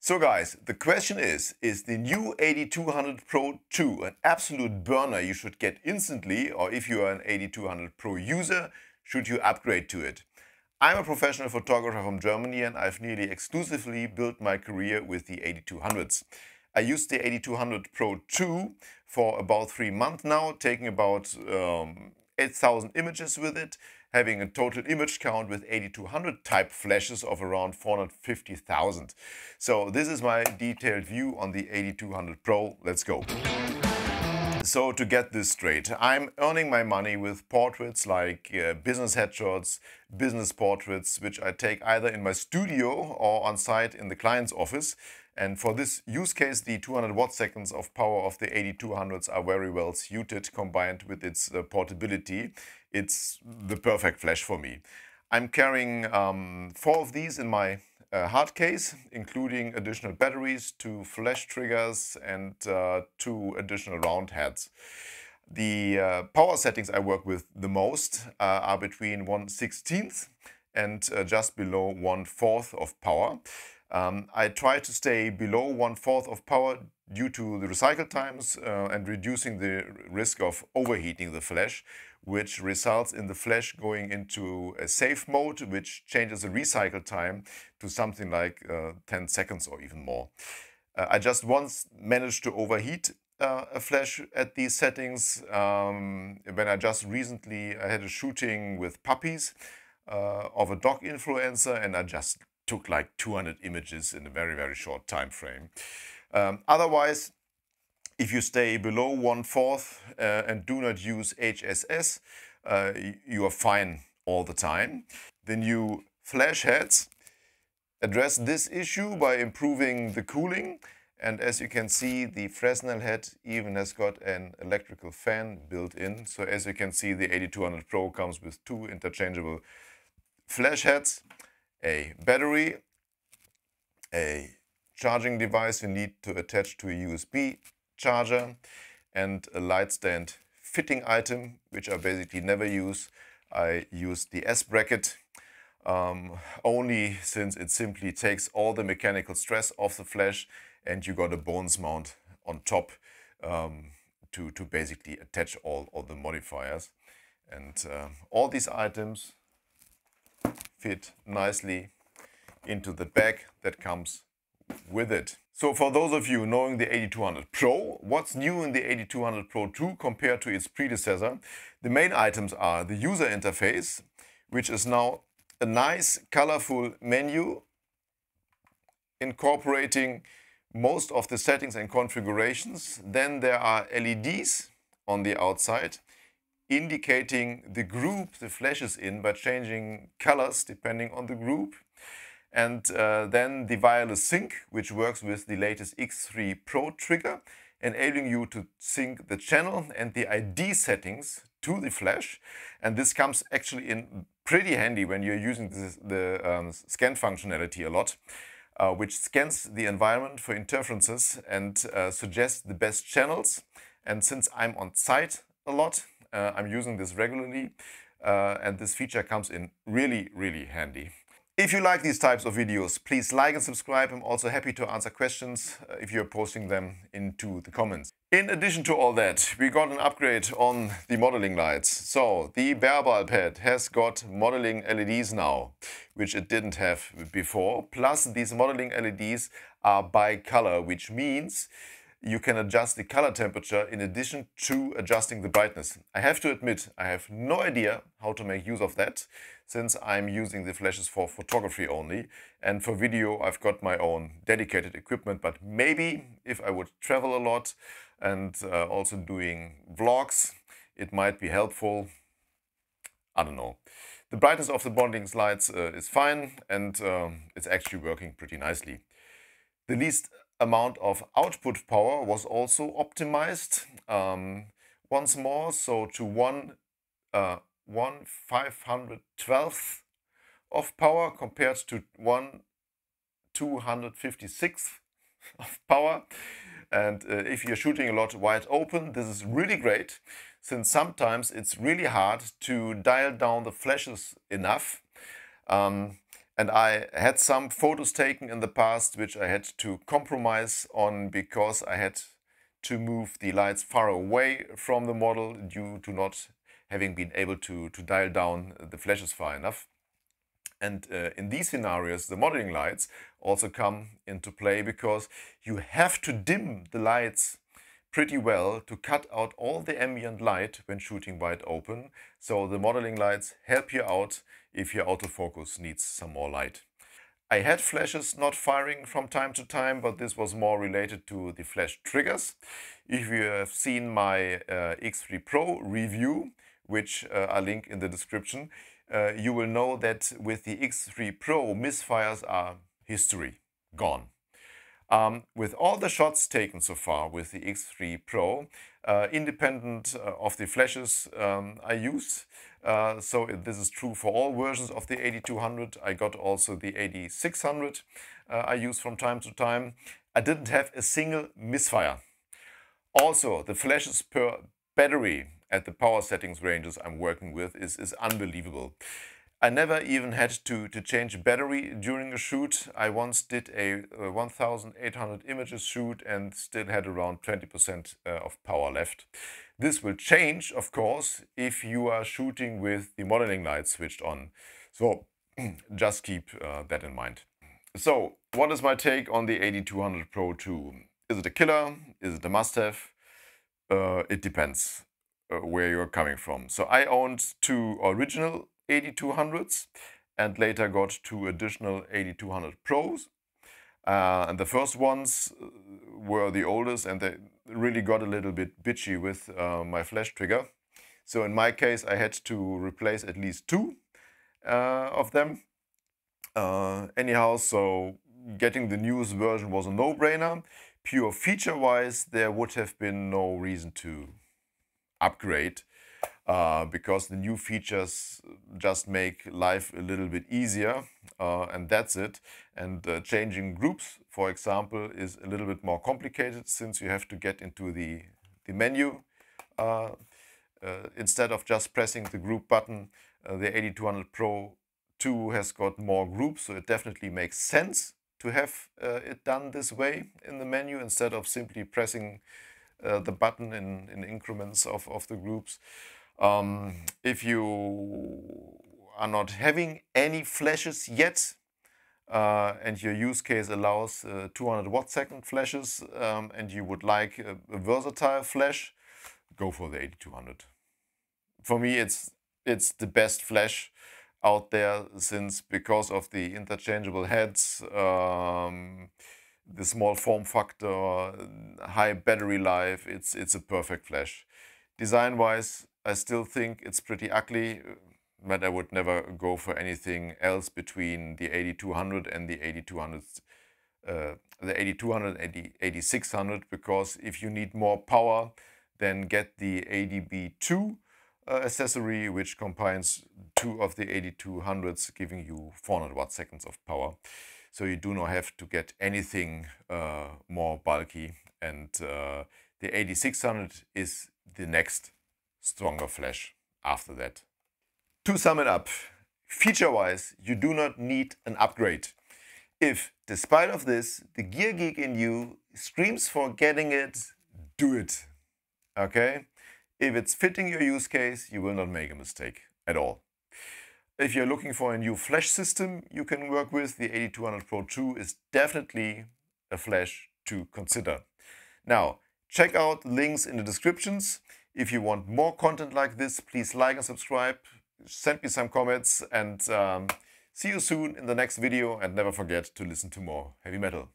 So guys, the question is the new AD200 Pro II an absolute burner you should get instantly, or if you are an AD200 Pro user, should you upgrade to it? I'm a professional photographer from Germany and I've nearly exclusively built my career with the AD200s. I used the AD200 Pro II for about 3 months now, taking about 8,000 images with it, having a total image count with AD200 type flashes of around 450,000. So this is my detailed view on the AD200 Pro. Let's go. So to get this straight, I'm earning my money with portraits like business headshots, business portraits, which I take either in my studio or on site in the client's office. And for this use case, the 200 watt-seconds of power of the AD200s are very well suited, combined with its portability. It's the perfect flash for me. I'm carrying 4 of these in my hard case, including additional batteries, 2 flash triggers and 2 additional round heads. The power settings I work with the most are between 1/16 and just below 1/4 of power. I try to stay below 1/4 of power due to the recycle times and reducing the risk of overheating the flash, which results in the flash going into a safe mode, which changes the recycle time to something like 10 seconds or even more. I just once managed to overheat a flash at these settings when I just recently had a shooting with puppies of a dog influencer, and I just took like 200 images in a very short time frame. Otherwise, if you stay below 1/4 and do not use HSS, you are fine all the time. The new flash heads address this issue by improving the cooling. And as you can see, the Fresnel head even has got an electrical fan built in. So as you can see, the AD200 Pro comes with 2 interchangeable flash heads, a battery, a charging device you need to attach to a USB charger, and a light stand fitting item, which I basically never use. I use the S-bracket only since it simply takes all the mechanical stress off the flash, and you got a bones mount on top to basically attach all the modifiers. And all these items fit nicely into the bag that comes with it. So for those of you knowing the AD200 Pro, what's new in the AD200 Pro II compared to its predecessor? The main items are the user interface, which is now a nice colorful menu incorporating most of the settings and configurations. Then there are LEDs on the outside indicating the group the flash is in by changing colors depending on the group. And then the wireless sync, which works with the latest X3 Pro trigger, enabling you to sync the channel and the ID settings to the flash. And this comes actually in pretty handy when you're using the scan functionality a lot, which scans the environment for interferences and suggests the best channels. And since I'm on site a lot, I'm using this regularly, and this feature comes in really handy. If you like these types of videos, please like and subscribe. I'm also happy to answer questions if you're posting them into the comments. In addition to all that, we got an upgrade on the modeling lights. So the bare bulb head has got modeling LEDs now, which it didn't have before. Plus these modeling LEDs are bi-color, which means you can adjust the color temperature in addition to adjusting the brightness. I have to admit, I have no idea how to make use of that, since I'm using the flashes for photography only. And for video, I've got my own dedicated equipment, but maybe if I would travel a lot and also doing vlogs, it might be helpful. I don't know. The brightness of the modeling lights is fine, and it's actually working pretty nicely. The least amount of output power was also optimized once more, so to 1/512th of power compared to 1/256th of power. And if you're shooting a lot wide open, this is really great, since sometimes it's really hard to dial down the flashes enough. And I had some photos taken in the past which I had to compromise on because I had to move the lights far away from the model due to not having been able to dial down the flashes far enough. And in these scenarios, the modeling lights also come into play because you have to dim the lights pretty well to cut out all the ambient light when shooting wide open. So the modeling lights help you out if your autofocus needs some more light. I had flashes not firing from time to time, but this was more related to the flash triggers. If you have seen my X3 Pro review, which I link in the description, you will know that with the X3 Pro, misfires are history, gone. With all the shots taken so far with the X3 Pro, independent of the flashes I used, so this is true for all versions of the AD200. I got also the AD600 I use from time to time. I didn't have a single misfire. Also, the flashes per battery at the power settings ranges I'm working with is unbelievable. I never even had to change battery during a shoot. I once did a 1800 images shoot and still had around 20% of power left. This will change, of course, if you are shooting with the modeling lights switched on. So just keep that in mind. So what is my take on the AD200 Pro II? Is it a killer? Is it a must-have? It depends where you're coming from. So I owned two original AD200s and later got two additional AD200 Pros. And the first ones were the oldest and they really got a little bit bitchy with my flash trigger. So in my case, I had to replace at least two of them. Anyhow, so getting the newest version was a no-brainer. Pure feature-wise, there would have been no reason to upgrade because the new features just make life a little bit easier and that's it. And changing groups, for example, is a little bit more complicated since you have to get into the menu. Instead of just pressing the group button, the AD200 Pro II has got more groups, so it definitely makes sense to have it done this way in the menu instead of simply pressing the button in increments of the groups. If you are not having any flashes yet and your use case allows 200 watt-second flashes and you would like a versatile flash, go for the AD200. For me, it's the best flash out there since because of the interchangeable heads, the small form factor, high battery life, it's a perfect flash. Design-wise, I still think it's pretty ugly, but I would never go for anything else between the AD200 and the AD200 and the AD600, because if you need more power, then get the ADB2 accessory, which combines two of the AD200s, giving you 400 watt-seconds of power. So you do not have to get anything more bulky, and the AD600 is the next stronger flash after that. To sum it up, feature-wise, you do not need an upgrade. If, despite of this, the gear geek in you screams for getting it, do it. Okay? If it's fitting your use case, you will not make a mistake at all. If you're looking for a new flash system you can work with, the AD200 Pro II is definitely a flash to consider. Now, check out links in the descriptions. If you want more content like this, please like and subscribe, send me some comments, and see you soon in the next video, and never forget to listen to more heavy metal.